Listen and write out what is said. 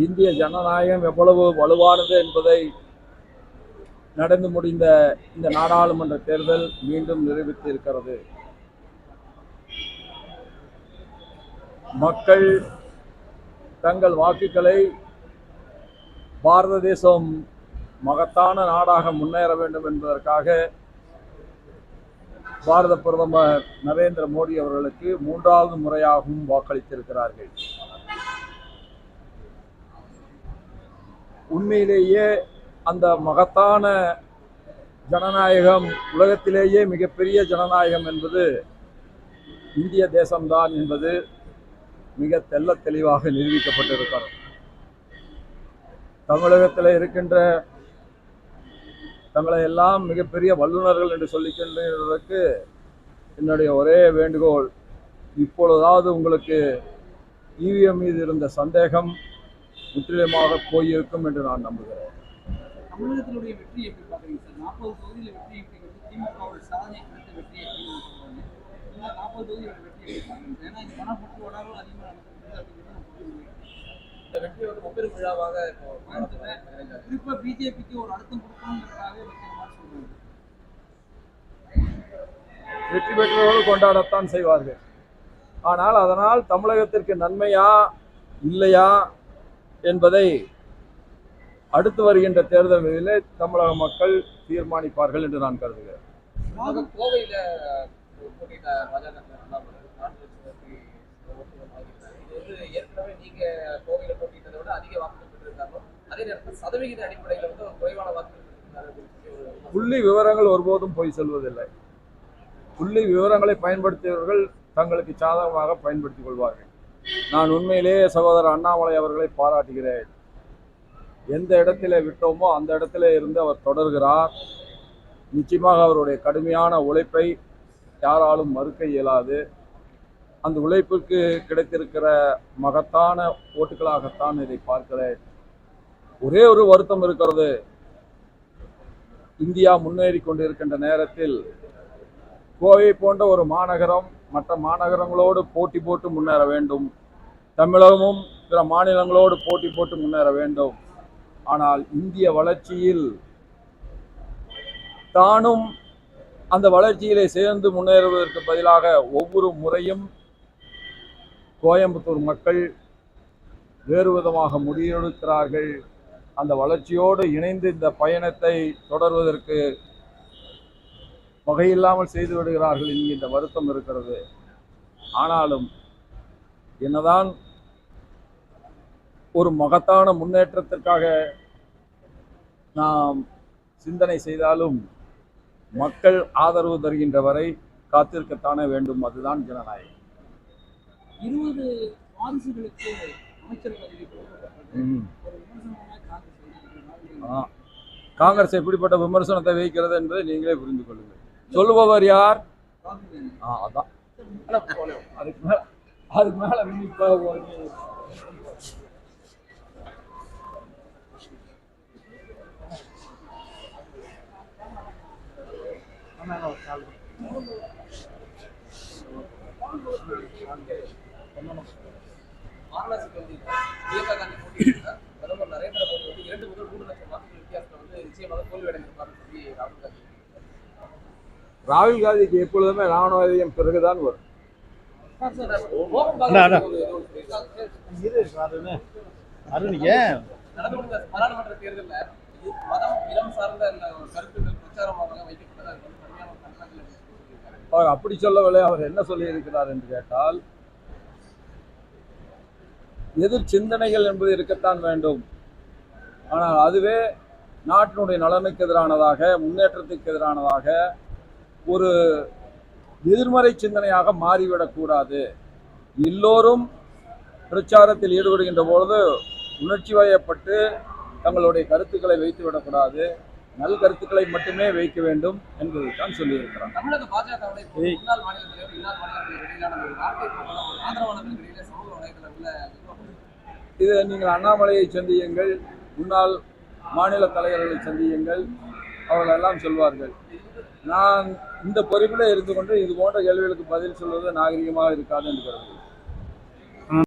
இந்திய ஜனநாயகம் எவ்வளவு வலுவானது என்பதை நடந்து முடிந்த இந்த நாடாளுமன்ற தேர்தல் மீண்டும் நிரூபித்து இருக்கிறது. மக்கள் தங்கள் வாக்குகளை பாரத தேசம் மகத்தான நாடாக முன்னேற வேண்டும் என்பதற்காக பாரத பிரதமர் நரேந்திர மோடி அவர்களுக்கு 3வது முறையாகவும் வாக்களித்திருக்கிறார்கள். உண்மையிலேயே அந்த மகத்தான ஜனநாயகம், உலகத்திலேயே மிகப்பெரிய ஜனநாயகம் என்பது இந்திய தேசம்தான் என்பது மிக தெள்ளத் தெளிவாக நிரூபிக்கப்பட்டிருக்கிறது. தமிழகத்தில் இருக்கின்ற தங்களை எல்லாம் மிகப்பெரிய வல்லுநர்கள் என்று சொல்லிக்கொண்டதற்கு என்னுடைய ஒரே வேண்டுகோள், இப்பொழுதாவது உங்களுக்கு இவிஎம் மீது இருந்த சந்தேகம் முற்றிலுமாக போயிருக்கும் என்று நான் நம்புகிறேன். தமிழகத்தினுடைய வெற்றி எப்படி பார்க்குறீங்க சார்? 40 தொகுதியில் வெற்றி திமுக சாதனை குறித்த வெற்றி எப்படி 40 தொகுதியில் வெற்றி எப்படி பார்க்குறீங்க? ஏன்னா இந்த பணப்பட்டு வடாமல் அதிகமாக இந்த வெற்றி ஒரு ஒவ்வொரு விழாவாக குறிப்பாக பிஜேபிக்கு ஒரு அழுத்தம் கொடுக்கணுங்கிறதுக்காக வைக்கிற மாதிரி சொல்றாங்க. வெற்றி பெற்றவர்கள் கொண்டாடத்தான் செய்வார்கள். ஆனால் அதனால் தமிழகத்திற்கு நன்மையா இல்லையா என்பதை அடுத்து வருகின்ற தேர்தலிலே தமிழக மக்கள் தீர்மானிப்பார்கள் என்று நான் கருதுகிறேன். கோவையில் ஏற்கனவே நீங்க கோவையில போட்டியிட்டதை விட அதிக வாக்குகள் பெற்றிருந்தாலும் அதே நேரத்தில் சதவிகித அடிப்படையில் வந்து ஒரு குறைவான வாக்குகள். புள்ளி விவரங்கள் ஒருபோதும் போய் செல்வதில்லை. புள்ளி விவரங்களை பயன்படுத்தியவர்கள் தங்களுக்கு சாதகமாக பயன்படுத்திக் கொள்வார்கள். நான் உண்மையிலேயே சகோதரர் அண்ணாமலை அவர்களை பாராட்டுகிறேன். எந்த இடத்திலே விட்டோமோ அந்த இடத்திலே இருந்து அவர் தொடர்கிறார். நிச்சயமாக அவருடைய கடுமையான உழைப்பை யாராலும் மறுக்க இயலாது. அந்த உழைப்புக்கு கிடைத்திருக்கிற மகத்தான ஓட்டுகளாகத்தான் இதை பார்க்கிறேன். ஒரே ஒரு வருத்தம் இருக்கிறது. இந்தியா முன்னேறி கொண்டிருக்கின்ற நேரத்தில் கோவை போன்ற ஒரு மாநகரம் மற்ற மாநகரங்களோடு போட்டி போட்டு முன்னேற வேண்டும். தமிழகமும் பிற மாநிலங்களோடு போட்டி போட்டு முன்னேற வேண்டும். ஆனால் இந்திய வளர்ச்சியில் தானும் அந்த வளர்ச்சியிலே சேர்ந்து முன்னேறுவதற்கு பதிலாக ஒவ்வொரு முறையும் கோயம்புத்தூர் மக்கள் வேறு விதமாக முடிவெடுக்கிறார்கள். அந்த வளர்ச்சியோடு இணைந்து இந்த பயணத்தை தொடர்வதற்கு வகையில்லாமல் செய்து விடுகிறார்கள் என்கின்ற வருத்தம் இருக்கிறது. ஆனாலும் என்னதான் ஒரு மகத்தான முன்னேற்றத்திற்காக நாம் சிந்தனை செய்தாலும் மக்கள் ஆதரவு தருகின்ற வரை காத்திருக்கத்தானே வேண்டும். அதுதான் ஜனநாயகம். 20 வாரிசுகளுக்கு அமைச்சர் பதவி கொடுக்கப்பட்டது. காங்கிரஸ் எப்படிப்பட்ட விமர்சனத்தை வைக்கிறது என்பதை நீங்களே புரிந்து கொள்ளுங்கள். சொல்லுபவர் யார்? அதான் அதுக்கு மேல வாரணாசி தொகுதியில் பிரியங்கா காந்தி போட்டியிட்டார். பிரதமர் நரேந்திர மோடி வந்து 2 முதல் 3 லட்சம் வாக்குகள் வித்தியாசத்தில் வந்து நிச்சயமாக தோல்வி அடைந்திருப்பார்னு சொல்லி ராகுல் காந்திக்கு எப்பொழுதுமே ராணுவம் பிறகுதான் வரும். பாராளுமன்ற தேர்தலில் மதம் இனம் சார்ந்த கருத்துக்கள் பிரச்சாரமாக வைக்கப்பட்டதாக அவர் அப்படி சொல்லவில்லை. அவர் என்ன சொல்லி இருக்கிறார் என்று கேட்டால், எதிர் சிந்தனைகள் என்பது இருக்கத்தான் வேண்டும். ஆனால் அதுவே நாட்டினுடைய நலனுக்கு எதிரானதாக, முன்னேற்றத்துக்கு எதிரானதாக, ஒரு எதிர்மறை சிந்தனையாக மாறிவிடக்கூடாது. எல்லோரும் பிரச்சாரத்தில் ஈடுபடுகின்ற பொழுது உணர்ச்சி வயப்பட்டு தங்களுடைய கருத்துக்களை வைத்து விடக்கூடாது. நல் கருத்துக்களை மட்டுமே வைக்க வேண்டும் என்பதைத்தான் சொல்லியிருக்கிறார். தமிழக பாஜகவுடைய முன்னாள் மாநில தலைவர் இன்னார் இது நீங்கள் அண்ணாமலையை சந்தியுங்கள், முன்னாள் மாநில தலைவர்களை சந்தியுங்கள், அவர்கள் எல்லாம் சொல்வார்கள். நான் இந்த பொறுப்பில் இருந்து கொண்டு இது போன்ற கேள்விகளுக்கு பதில் சொல்வது நாகரிகமாக இருக்காது என்று கருதுகிறேன்.